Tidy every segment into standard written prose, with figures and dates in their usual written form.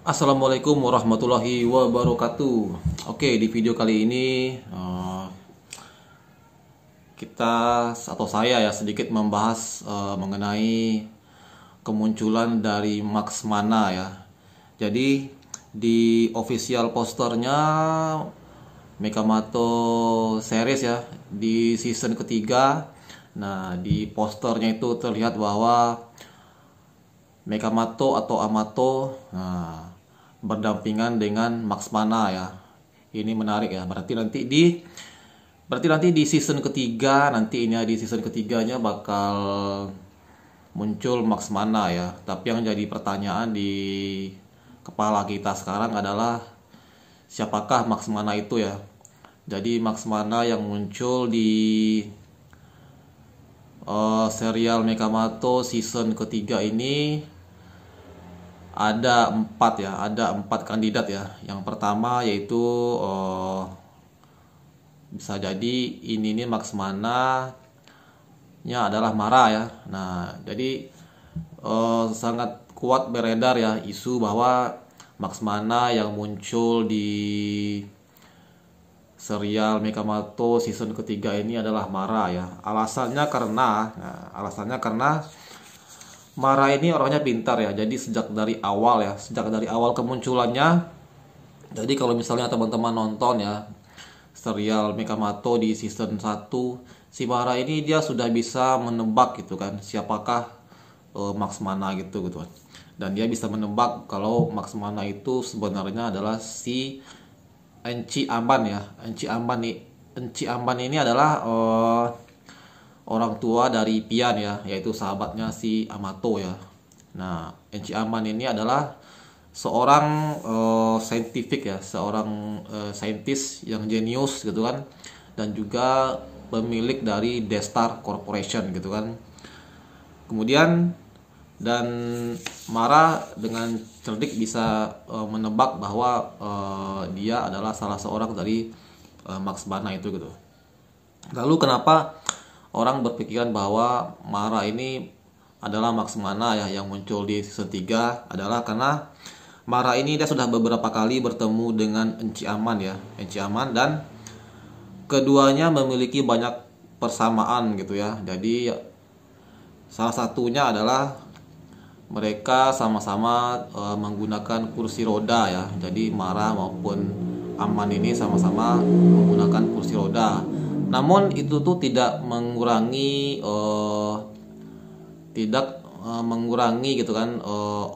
Assalamualaikum warahmatullahi wabarakatuh. Oke, di video kali ini kita atau saya ya sedikit membahas mengenai kemunculan dari Max Mana ya. Jadi di official posternya Mekamoto series ya di season ketiga. Nah, di posternya itu terlihat bahwa Mekamoto atau Amato berdampingan dengan Max Mana ya. Ini menarik ya. Berarti nanti di season ketiga, di season ketiganya bakal muncul Max Mana ya. Tapi yang jadi pertanyaan di kepala kita sekarang adalah siapakah Max Mana itu ya. Jadi Max Mana yang muncul di serial Mekamoto season ketiga ini ada empat kandidat ya. Yang pertama yaitu bisa jadi ini Max Mana nya adalah Mara ya. Nah, jadi sangat kuat beredar ya isu bahwa Max Mana yang muncul di serial Mekamoto season ketiga ini adalah Mara ya. Alasannya karena Mara ini orangnya pintar ya. Jadi sejak dari awal kemunculannya. Jadi kalau misalnya teman-teman nonton ya serial Mekamoto di season 1, si Mara ini dia sudah bisa menebak gitu kan siapakah Max Mana gitu kan. Dan dia bisa menebak kalau Max Mana itu sebenarnya adalah si Enchi Amban ya. Enchi Amban ini adalah orang tua dari Pian ya, yaitu sahabatnya si Amato ya. Nah, Enchi Amban ini adalah seorang saintis yang jenius gitu kan, dan juga pemilik dari Destar Corporation gitu kan. Kemudian dan Mara dengan cerdik bisa menebak bahwa dia adalah salah seorang dari Max Mana itu gitu. Lalu kenapa orang berpikiran bahwa Mara ini adalah Max Mana ya yang muncul di season 3 adalah karena Mara ini dia sudah beberapa kali bertemu dengan Enchi Amman dan keduanya memiliki banyak persamaan gitu ya. Jadi salah satunya adalah mereka sama-sama menggunakan kursi roda ya. Jadi Mara maupun Amman ini sama-sama menggunakan kursi roda. Namun itu tuh tidak mengurangi gitu kan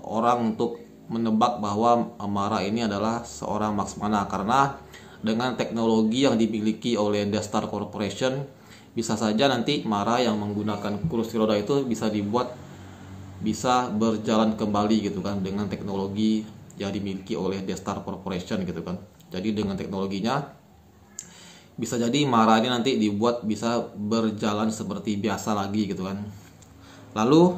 orang untuk menebak bahwa Mara ini adalah seorang Max Mana, karena dengan teknologi yang dimiliki oleh Destar Corporation bisa saja nanti Mara yang menggunakan kursi roda itu bisa berjalan kembali gitu kan dengan teknologi yang dimiliki oleh Destar Corporation gitu kan. Jadi dengan teknologinya bisa jadi Mara ini nanti dibuat bisa berjalan seperti biasa lagi gitu kan. Lalu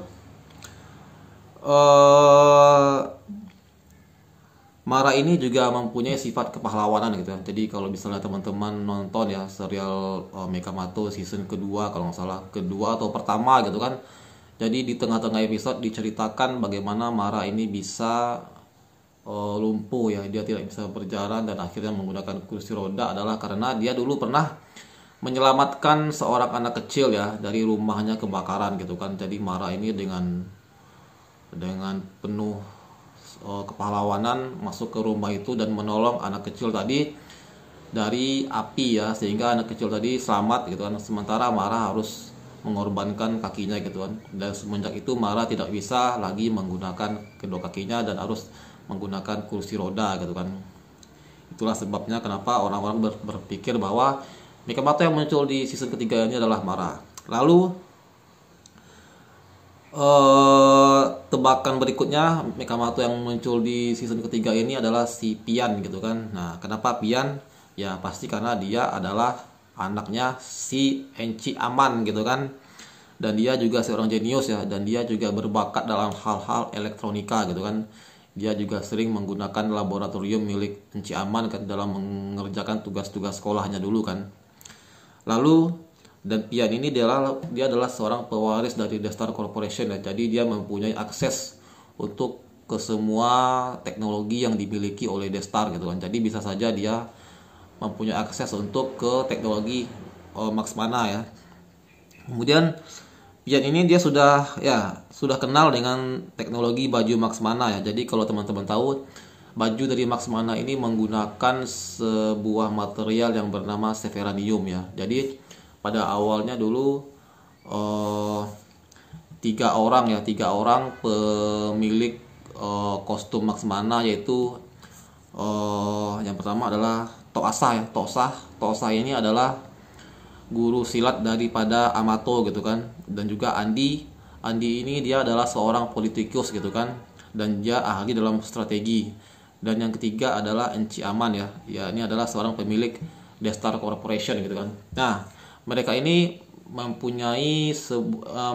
Mara ini juga mempunyai sifat kepahlawanan gitu ya. Jadi kalau misalnya teman-teman nonton ya serial Mekamoto season kedua, kalau nggak salah kedua atau pertama gitu kan. Jadi di tengah-tengah episode diceritakan bagaimana Mara ini bisa lumpuh ya, dia tidak bisa berjalan dan akhirnya menggunakan kursi roda adalah karena dia dulu pernah menyelamatkan seorang anak kecil ya dari rumahnya kebakaran gitu kan. Jadi Mara ini dengan penuh kepahlawanan masuk ke rumah itu dan menolong anak kecil tadi dari api ya, sehingga anak kecil tadi selamat gitu kan. Sementara Mara harus mengorbankan kakinya gitu kan. Dan semenjak itu Mara tidak bisa lagi menggunakan kedua kakinya dan harus menggunakan kursi roda gitu kan. Itulah sebabnya kenapa orang-orang berpikir bahwa Mekamoto yang muncul di season ketiga ini adalah Mara. Lalu tebakan berikutnya Mekamoto yang muncul di season ketiga ini adalah si Pian gitu kan. Nah, kenapa Pian? Ya pasti karena dia adalah anaknya si Enchi Amman gitu kan. Dan dia juga seorang jenius ya, dan dia juga berbakat dalam hal-hal elektronika gitu kan. Dia juga sering menggunakan laboratorium milik Enchi Amman kan dalam mengerjakan tugas-tugas sekolahnya dulu kan. Lalu dan Pian ini dia adalah seorang pewaris dari Destar Corporation ya. Jadi dia mempunyai akses untuk ke semua teknologi yang dimiliki oleh Destar gitu kan. Jadi bisa saja dia mempunyai akses untuk ke teknologi Max Mana ya. Kemudian Pian ini dia sudah kenal dengan teknologi baju Max Mana ya. Jadi kalau teman-teman tahu, baju dari Max Mana ini menggunakan sebuah material yang bernama Severanium ya. Jadi pada awalnya dulu tiga orang pemilik kostum Max Mana, yaitu yang pertama adalah Toasa ya. Toasa ini adalah guru silat daripada Amato gitu kan, dan juga Andi ini dia adalah seorang politikus gitu kan, dan dia ahli dalam strategi. Dan yang ketiga adalah Enchi Aman ya, ini adalah seorang pemilik Destar Corporation gitu kan. Nah, mereka ini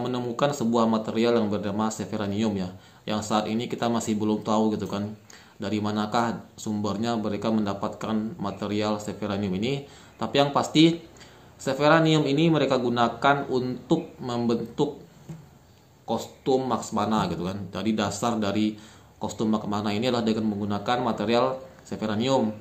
menemukan sebuah material yang bernama Severanium ya, yang saat ini kita masih belum tahu gitu kan dari manakah sumbernya mereka mendapatkan material Severanium ini. Tapi yang pasti Severanium ini mereka gunakan untuk membentuk kostum Max Mana gitu kan. Jadi dasar dari kostum Max Mana ini adalah dengan menggunakan material Severanium.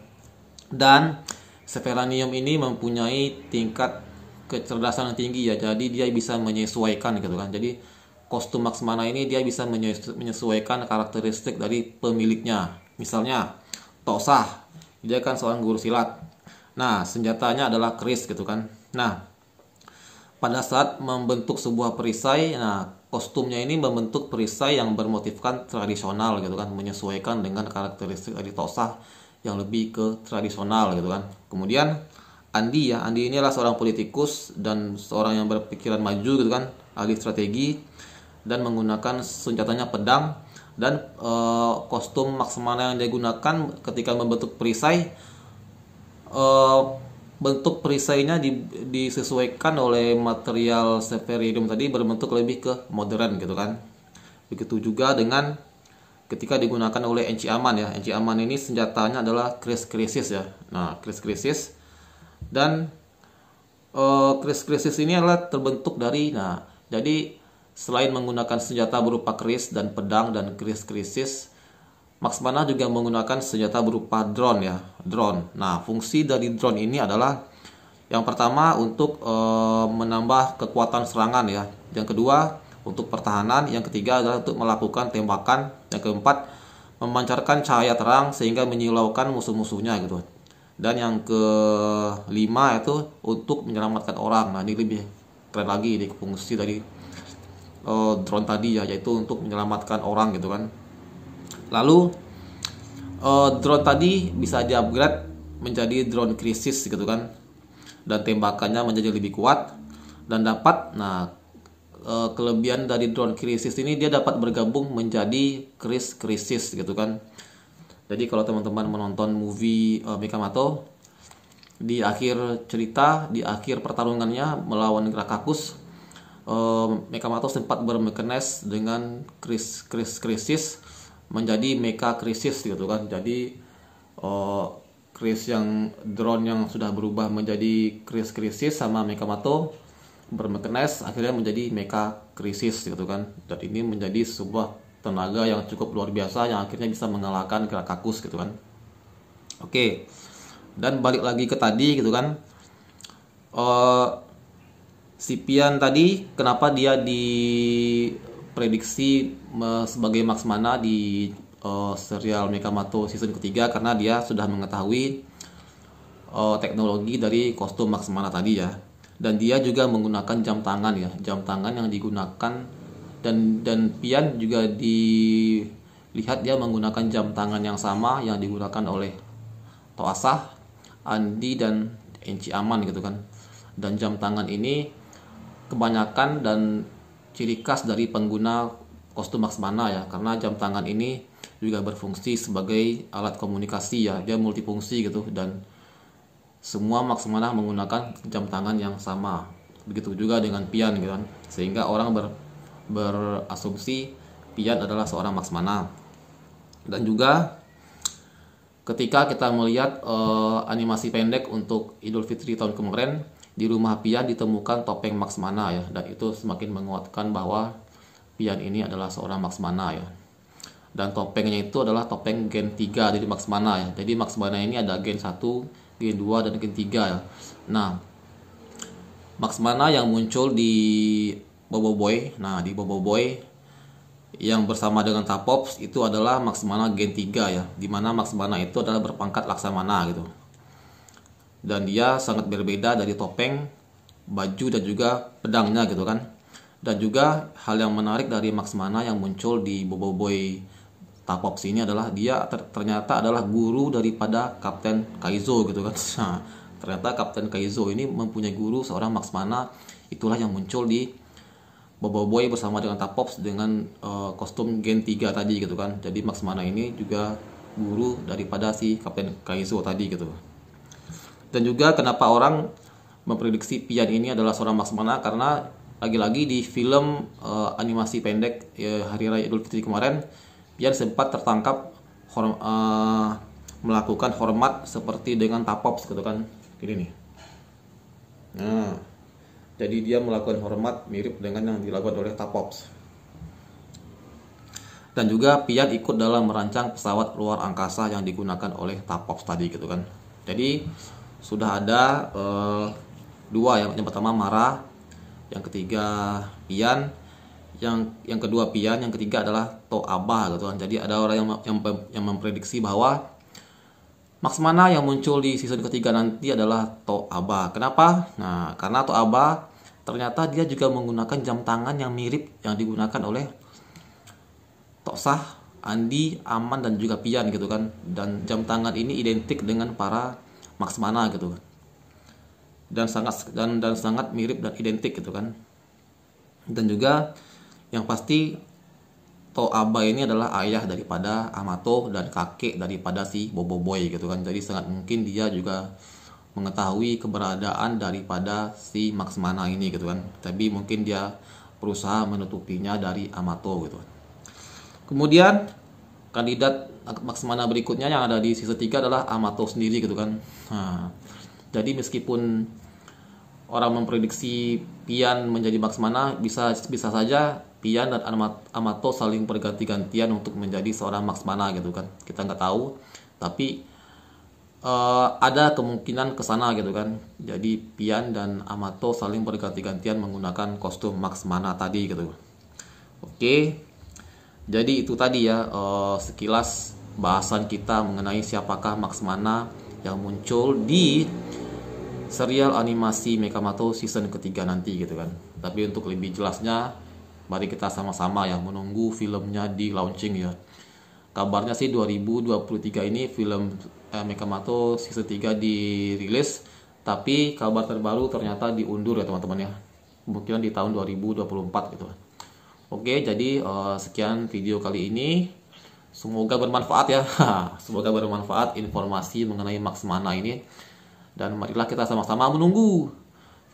Dan Severanium ini mempunyai tingkat kecerdasan yang tinggi ya. Jadi dia bisa menyesuaikan gitu kan. Jadi kostum Max Mana ini dia bisa menyesuaikan karakteristik dari pemiliknya. Misalnya Tosa, dia kan seorang guru silat. Nah, senjatanya adalah keris gitu kan. Nah, pada saat membentuk sebuah perisai, nah kostumnya ini membentuk perisai yang bermotifkan tradisional gitu kan, menyesuaikan dengan karakteristik dari Tosa yang lebih ke tradisional gitu kan. Kemudian Andi ini adalah seorang politikus dan seorang yang berpikiran maju gitu kan, ahli strategi, dan menggunakan senjatanya pedang. Dan kostum Max Mana yang dia gunakan ketika membentuk perisai, bentuk perisainya disesuaikan oleh material Severanium tadi, berbentuk lebih ke modern gitu kan. Begitu juga dengan ketika digunakan oleh Enchi Aman ya. Enchi Aman ini senjatanya adalah Kris Krisis ya. Nah, Kris Krisis, dan Kris Krisis ini adalah terbentuk dari, jadi selain menggunakan senjata berupa keris dan pedang dan Kris Krisis, Max Mana juga menggunakan senjata berupa drone ya, drone. Nah, fungsi dari drone ini adalah yang pertama untuk menambah kekuatan serangan ya. Yang kedua untuk pertahanan. Yang ketiga adalah untuk melakukan tembakan. Yang keempat memancarkan cahaya terang sehingga menyilaukan musuh-musuhnya gitu. Dan yang kelima itu untuk menyelamatkan orang. Nah, ini lebih keren lagi di fungsi dari drone tadi ya, yaitu untuk menyelamatkan orang gitu kan. Lalu drone tadi bisa di-upgrade menjadi drone krisis gitu kan, dan tembakannya menjadi lebih kuat dan dapat, kelebihan dari drone krisis ini dia dapat bergabung menjadi Kris Krisis gitu kan. Jadi kalau teman-teman menonton movie Mekamato, di akhir cerita, di akhir pertarungannya melawan Grakakus, Mekamato sempat bermekanis dengan Krisis menjadi Mecha Krisis gitu kan. Jadi Kris yang drone yang sudah berubah menjadi Kris Krisis sama Mekamato bermekanis akhirnya menjadi Mecha Krisis gitu kan. Dan ini menjadi sebuah tenaga yang cukup luar biasa yang akhirnya bisa mengalahkan Grakakus gitu kan. Oke. Dan balik lagi ke tadi gitu kan. Si Pian tadi kenapa dia diprediksi sebagai Max Mana di serial Mekamato season ketiga, karena dia sudah mengetahui teknologi dari kostum Max Mana tadi ya. Dan dia juga menggunakan jam tangan ya, jam tangan yang digunakan, dan Pian juga dilihat dia menggunakan jam tangan yang sama yang digunakan oleh Toasa, Andi, dan Enchi Aman gitu kan. Dan jam tangan ini kebanyakan dan ciri khas dari pengguna kostum Max Mana ya, karena jam tangan ini juga berfungsi sebagai alat komunikasi ya, dia multifungsi gitu, dan semua Max Mana menggunakan jam tangan yang sama. Begitu juga dengan Pian gitu kan, sehingga orang berasumsi Pian adalah seorang Max Mana. Dan juga ketika kita melihat animasi pendek untuk Idul Fitri tahun kemarin, di rumah Pian ditemukan topeng Max Mana ya, dan itu semakin menguatkan bahwa Pian ini adalah seorang Max Mana ya. dan topengnya itu adalah topeng gen 3 dari Max Mana ya. Jadi Max Mana ini ada gen 1, gen 2 dan gen 3 ya. Nah, Max Mana yang muncul di Bobo Boy. Nah, di Bobo Boy yang bersama dengan Tapops itu adalah Max Mana gen 3 ya. Dimana Max Mana itu adalah berpangkat Laksamana gitu. Dan dia sangat berbeda dari topeng, baju dan juga pedangnya gitu kan. Dan juga hal yang menarik dari Max Mana yang muncul di Bobo Boy Tapops ini adalah dia ternyata adalah guru daripada Kapten Kaizo gitu kan. Nah, ternyata Kapten Kaizo ini mempunyai guru seorang Max Mana. Itulah yang muncul di Bobo Boy bersama dengan Tapops dengan kostum gen 3 tadi gitu kan. Jadi Max Mana ini juga guru daripada si Kapten Kaizo tadi gitu. Dan juga kenapa orang memprediksi Pian ini adalah seorang Max Mana, karena lagi-lagi di film animasi pendek Hari Raya Idul Fitri kemarin, Pian sempat tertangkap melakukan hormat seperti dengan Tapops gitu kan, gini nih. Nah, jadi dia melakukan hormat mirip dengan yang dilakukan oleh Tapops. Dan juga Pian ikut dalam merancang pesawat luar angkasa yang digunakan oleh Tapops tadi gitu kan. Jadi sudah ada dua ya, yang pertama Mara, yang ketiga Pian, yang kedua Pian, yang ketiga adalah Toaba gitu kan. Jadi ada orang yang memprediksi bahwa Max Mana yang muncul di season ketiga nanti adalah Toaba. Kenapa? Nah, karena Toaba ternyata dia juga menggunakan jam tangan yang mirip yang digunakan oleh Toksah, Andi, Aman dan juga Pian gitu kan. Dan jam tangan ini identik dengan para Max Mana gitu kan. Dan sangat mirip dan identik gitu kan. Dan juga yang pasti Toaba ini adalah ayah daripada Amato dan kakek daripada si Bobo Boy gitu kan. Jadi sangat mungkin dia juga mengetahui keberadaan daripada si Max Mana ini gitu kan. Tapi mungkin dia berusaha menutupinya dari Amato gitu kan. Kemudian kandidat Max Mana berikutnya yang ada di season 3 adalah Amato sendiri gitu kan. Nah, jadi meskipun orang memprediksi Pian menjadi Max Mana, bisa saja Pian dan Amato saling berganti-gantian untuk menjadi seorang Max Mana gitu kan. Kita nggak tahu, tapi ada kemungkinan ke sana gitu kan. Jadi Pian dan Amato saling berganti-gantian menggunakan kostum Max Mana tadi gitu. Oke. Jadi itu tadi ya sekilas bahasan kita mengenai siapakah Max Mana yang muncul di serial animasi Mekamato season ketiga nanti gitu kan. Tapi untuk lebih jelasnya, mari kita sama-sama ya menunggu filmnya di launching ya. Kabarnya sih 2023 ini film Mekamato season 3 dirilis, tapi kabar terbaru ternyata diundur ya teman-teman ya. Kemungkinan di tahun 2024 gitu. Oke, jadi sekian video kali ini. Semoga bermanfaat ya. Semoga bermanfaat informasi mengenai Max Mana ini. Dan marilah kita sama-sama menunggu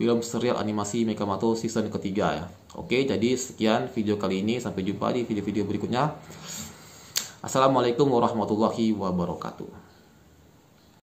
film serial animasi Mekamato season ketiga ya. Oke, jadi sekian video kali ini. Sampai jumpa di video-video berikutnya. Assalamualaikum warahmatullahi wabarakatuh.